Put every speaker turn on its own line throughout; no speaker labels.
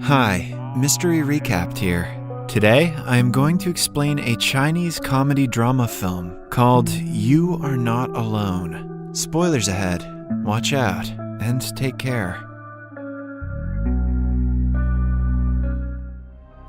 Hi, Mystery Recapped here. Today, I am going to explain a Chinese comedy drama film called You Are Not Alone. Spoilers ahead. Watch out and take care.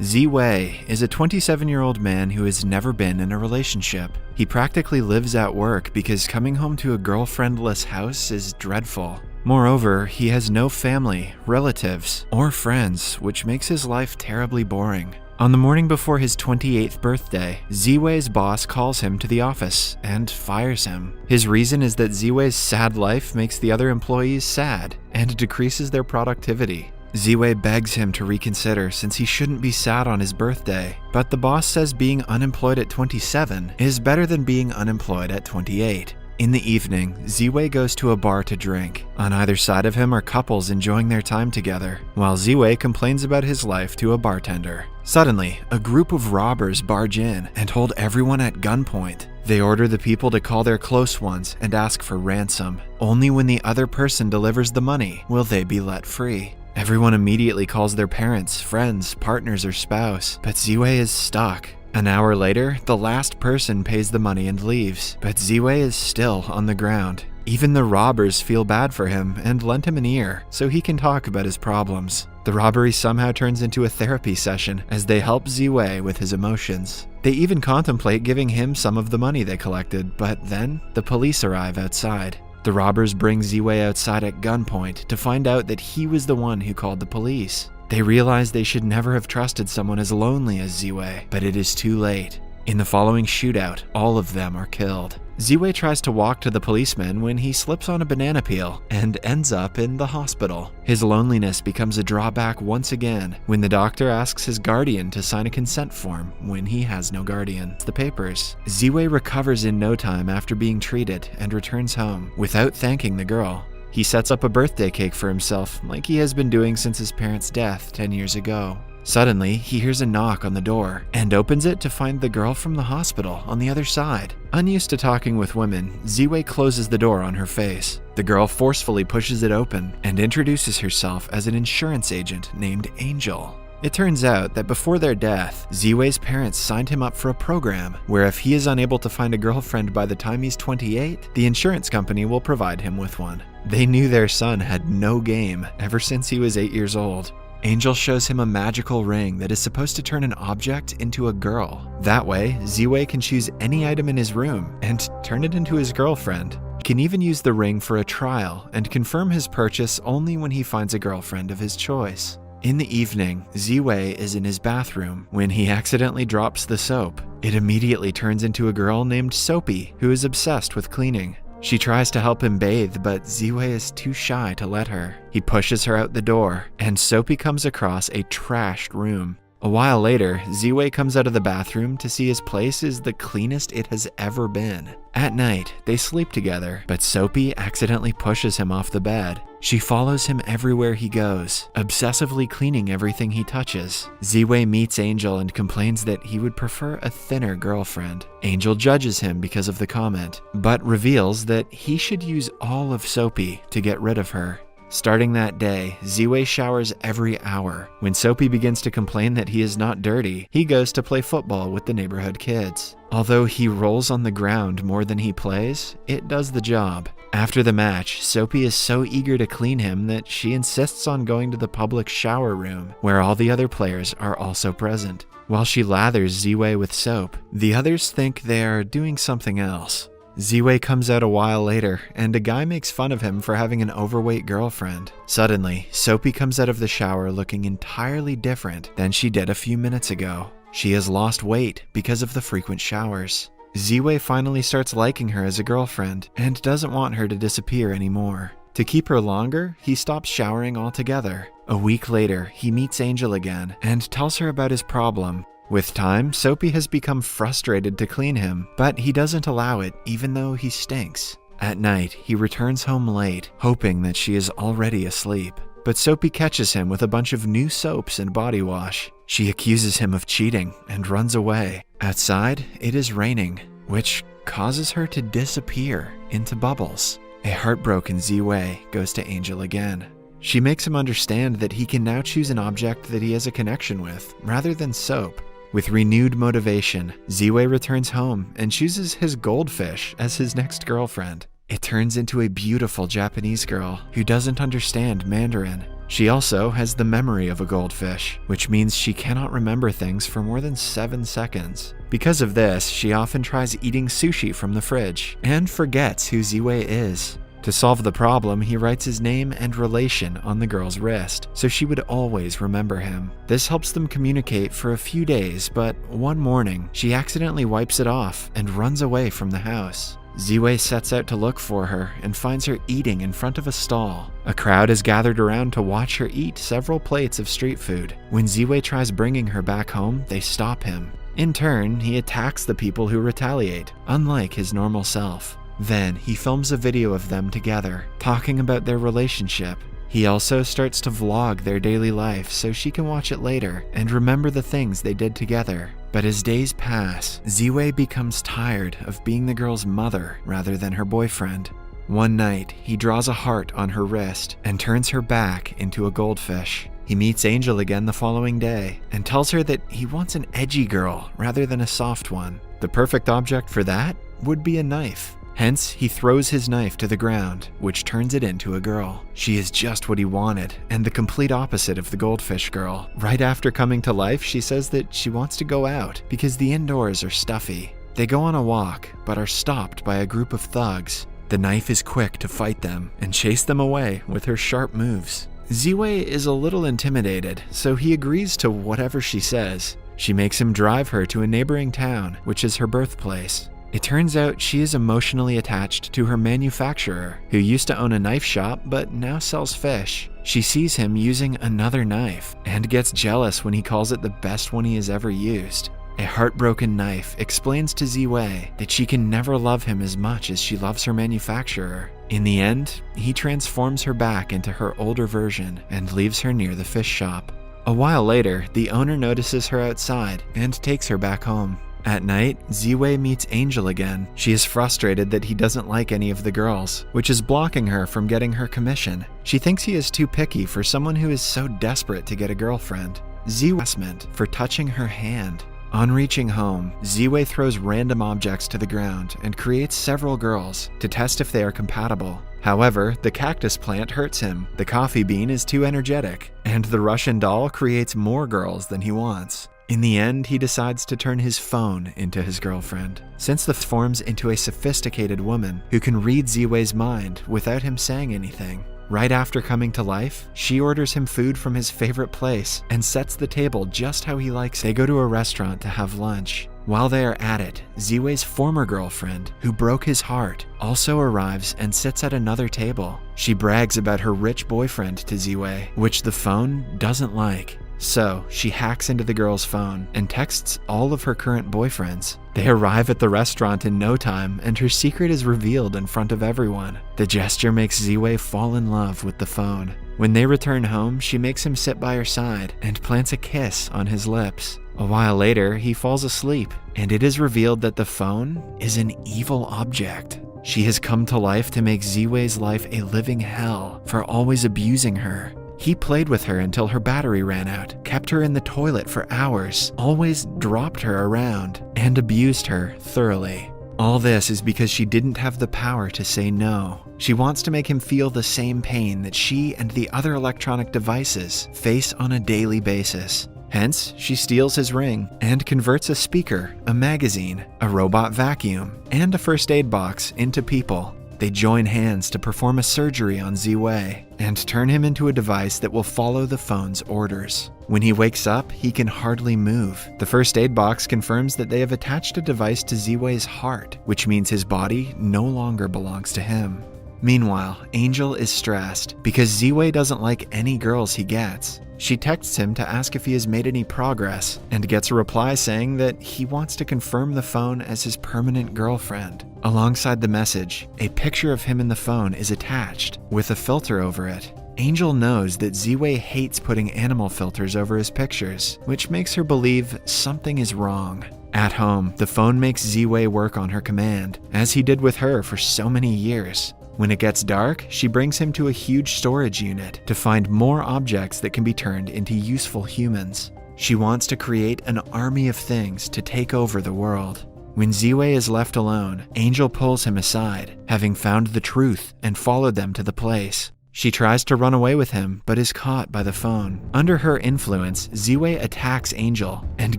Ziwei is a 27-year-old man who has never been in a relationship. He practically lives at work because coming home to a girlfriendless house is dreadful. Moreover, he has no family, relatives, or friends, which makes his life terribly boring. On the morning before his 28th birthday, Ziwei's boss calls him to the office and fires him. His reason is that Ziwei's sad life makes the other employees sad and decreases their productivity. Ziwei begs him to reconsider since he shouldn't be sad on his birthday, but the boss says being unemployed at 27 is better than being unemployed at 28. In the evening, Ziwei goes to a bar to drink. On either side of him are couples enjoying their time together, while Ziwei complains about his life to a bartender. Suddenly, a group of robbers barge in and hold everyone at gunpoint. They order the people to call their close ones and ask for ransom. Only when the other person delivers the money will they be let free. Everyone immediately calls their parents, friends, partners, or spouse, but Ziwei is stuck. An hour later, the last person pays the money and leaves, but Ziwei is still on the ground. Even the robbers feel bad for him and lend him an ear so he can talk about his problems. The robbery somehow turns into a therapy session as they help Ziwei with his emotions. They even contemplate giving him some of the money they collected, but then the police arrive outside. The robbers bring Ziwei outside at gunpoint to find out that he was the one who called the police. They realize they should never have trusted someone as lonely as Ziwei, but it is too late. In the following shootout, all of them are killed. Ziwei tries to walk to the policeman when he slips on a banana peel and ends up in the hospital. His loneliness becomes a drawback once again when the doctor asks his guardian to sign a consent form when he has no guardian. The papers. Ziwei recovers in no time after being treated and returns home without thanking the girl. He sets up a birthday cake for himself like he has been doing since his parents' death 10 years ago. Suddenly, he hears a knock on the door and opens it to find the girl from the hospital on the other side. Unused to talking with women, Ziwei closes the door on her face. The girl forcefully pushes it open and introduces herself as an insurance agent named Angel. It turns out that before their death, Ziwei's parents signed him up for a program where if he is unable to find a girlfriend by the time he's 28, the insurance company will provide him with one. They knew their son had no game ever since he was 8 years old. Angel shows him a magical ring that is supposed to turn an object into a girl. That way, Ziwei can choose any item in his room and turn it into his girlfriend. He can even use the ring for a trial and confirm his purchase only when he finds a girlfriend of his choice. In the evening, Ziwei is in his bathroom when he accidentally drops the soap. It immediately turns into a girl named Soapy, who is obsessed with cleaning. She tries to help him bathe, but Ziwei is too shy to let her. He pushes her out the door, and Soapy comes across a trashed room. A while later, Ziwei comes out of the bathroom to see his place is the cleanest it has ever been. At night, they sleep together, but Soapy accidentally pushes him off the bed. She follows him everywhere he goes, obsessively cleaning everything he touches. Ziwei meets Angel and complains that he would prefer a thinner girlfriend. Angel judges him because of the comment, but reveals that he should use all of Soapy to get rid of her. Starting that day, Ziwei showers every hour. When Soapy begins to complain that he is not dirty, he goes to play football with the neighborhood kids. Although he rolls on the ground more than he plays, it does the job. After the match, Soapy is so eager to clean him that she insists on going to the public shower room, where all the other players are also present. While she lathers Ziwei with soap, the others think they are doing something else. Ziwei comes out a while later, and a guy makes fun of him for having an overweight girlfriend. Suddenly, Soapy comes out of the shower looking entirely different than she did a few minutes ago. She has lost weight because of the frequent showers. Ziwei finally starts liking her as a girlfriend and doesn't want her to disappear anymore. To keep her longer, he stops showering altogether. A week later, he meets Angel again and tells her about his problem. With time, Soapy has become frustrated to clean him, but he doesn't allow it even though he stinks. At night, he returns home late, hoping that she is already asleep. But Soapy catches him with a bunch of new soaps and body wash. She accuses him of cheating and runs away. Outside, it is raining, which causes her to disappear into bubbles. A heartbroken Ziwei goes to Angel again. She makes him understand that he can now choose an object that he has a connection with, rather than soap. With renewed motivation, Ziwei returns home and chooses his goldfish as his next girlfriend. It turns into a beautiful Japanese girl who doesn't understand Mandarin. She also has the memory of a goldfish, which means she cannot remember things for more than 7 seconds. Because of this, she often tries eating sushi from the fridge and forgets who Ziwei is. To solve the problem, he writes his name and relation on the girl's wrist, so she would always remember him. This helps them communicate for a few days, but one morning, she accidentally wipes it off and runs away from the house. Ziwei sets out to look for her and finds her eating in front of a stall. A crowd is gathered around to watch her eat several plates of street food. When Ziwei tries bringing her back home, they stop him. In turn, he attacks the people who retaliate, unlike his normal self. Then, he films a video of them together, talking about their relationship. He also starts to vlog their daily life so she can watch it later and remember the things they did together. But as days pass, Ziwei becomes tired of being the girl's mother rather than her boyfriend. One night, he draws a heart on her wrist and turns her back into a goldfish. He meets Angel again the following day and tells her that he wants an edgy girl rather than a soft one. The perfect object for that would be a knife. Hence, he throws his knife to the ground, which turns it into a girl. She is just what he wanted, and the complete opposite of the goldfish girl. Right after coming to life, she says that she wants to go out because the indoors are stuffy. They go on a walk, but are stopped by a group of thugs. The knife is quick to fight them and chase them away with her sharp moves. Ziwei is a little intimidated, so he agrees to whatever she says. She makes him drive her to a neighboring town, which is her birthplace. It turns out she is emotionally attached to her manufacturer, who used to own a knife shop but now sells fish. She sees him using another knife and gets jealous when he calls it the best one he has ever used. A heartbroken knife explains to Ziwei that she can never love him as much as she loves her manufacturer. In the end, he transforms her back into her older version and leaves her near the fish shop. A while later, the owner notices her outside and takes her back home. At night, Ziwei meets Angel again. She is frustrated that he doesn't like any of the girls, which is blocking her from getting her commission. She thinks he is too picky for someone who is so desperate to get a girlfriend. Ziwei for touching her hand. On reaching home, Ziwei throws random objects to the ground and creates several girls to test if they are compatible. However, the cactus plant hurts him, the coffee bean is too energetic, and the Russian doll creates more girls than he wants. In the end, he decides to turn his phone into his girlfriend, since the forms into a sophisticated woman who can read Ziwei's mind without him saying anything. Right after coming to life, she orders him food from his favorite place and sets the table just how he likes. They go to a restaurant to have lunch. While they are at it, Ziwei's former girlfriend, who broke his heart, also arrives and sits at another table. She brags about her rich boyfriend to Ziwei, which the phone doesn't like. So, she hacks into the girl's phone and texts all of her current boyfriends. They arrive at the restaurant in no time, and her secret is revealed in front of everyone. The gesture makes Ziwei fall in love with the phone. When they return home, she makes him sit by her side and plants a kiss on his lips. A while later, he falls asleep, and it is revealed that the phone is an evil object. She has come to life to make Ziwei's life a living hell for always abusing her. He played with her until her battery ran out, kept her in the toilet for hours, always dropped her around, and abused her thoroughly. All this is because she didn't have the power to say no. She wants to make him feel the same pain that she and the other electronic devices face on a daily basis. Hence, she steals his ring and converts a speaker, a magazine, a robot vacuum, and a first aid box into people. They join hands to perform a surgery on Ziwei and turn him into a device that will follow the phone's orders. When he wakes up, he can hardly move. The first aid box confirms that they have attached a device to Ziwei's heart, which means his body no longer belongs to him. Meanwhile, Angel is stressed because Ziwei doesn't like any girls he gets. She texts him to ask if he has made any progress and gets a reply saying that he wants to confirm the phone as his permanent girlfriend. Alongside the message, a picture of him in the phone is attached with a filter over it. Angel knows that Ziwei hates putting animal filters over his pictures, which makes her believe something is wrong. At home, the phone makes Ziwei work on her command, as he did with her for so many years. When it gets dark, she brings him to a huge storage unit to find more objects that can be turned into useful humans. She wants to create an army of things to take over the world. When Ziwei is left alone, Angel pulls him aside, having found the truth and followed them to the place. She tries to run away with him, but is caught by the phone. Under her influence, Ziwei attacks Angel and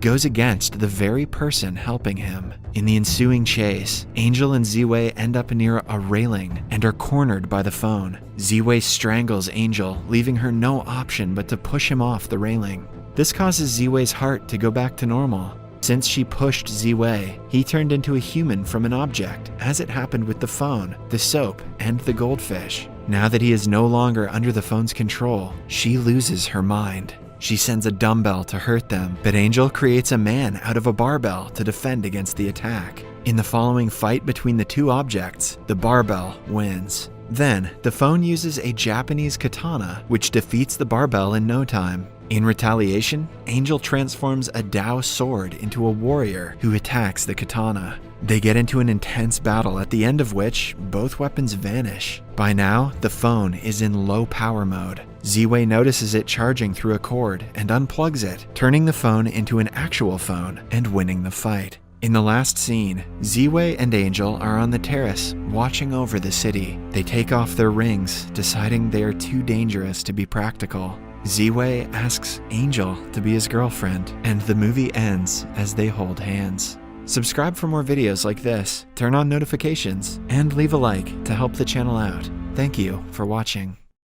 goes against the very person helping him. In the ensuing chase, Angel and Ziwei end up near a railing and are cornered by the phone. Ziwei strangles Angel, leaving her no option but to push him off the railing. This causes Ziwei's heart to go back to normal. Since she pushed Ziwei, he turned into a human from an object, as it happened with the phone, the soap, and the goldfish. Now that he is no longer under the phone's control, she loses her mind. She sends a dumbbell to hurt them, but Angel creates a man out of a barbell to defend against the attack. In the following fight between the two objects, the barbell wins. Then, the phone uses a Japanese katana, which defeats the barbell in no time. In retaliation, Angel transforms a Dao sword into a warrior who attacks the katana. They get into an intense battle, at the end of which both weapons vanish. By now, the phone is in low power mode. Ziwei notices it charging through a cord and unplugs it, turning the phone into an actual phone and winning the fight. In the last scene, Ziwei and Angel are on the terrace, watching over the city. They take off their rings, deciding they are too dangerous to be practical. Ziwei asks Angel to be his girlfriend, and the movie ends as they hold hands. Subscribe for more videos like this, turn on notifications, and leave a like to help the channel out. Thank you for watching.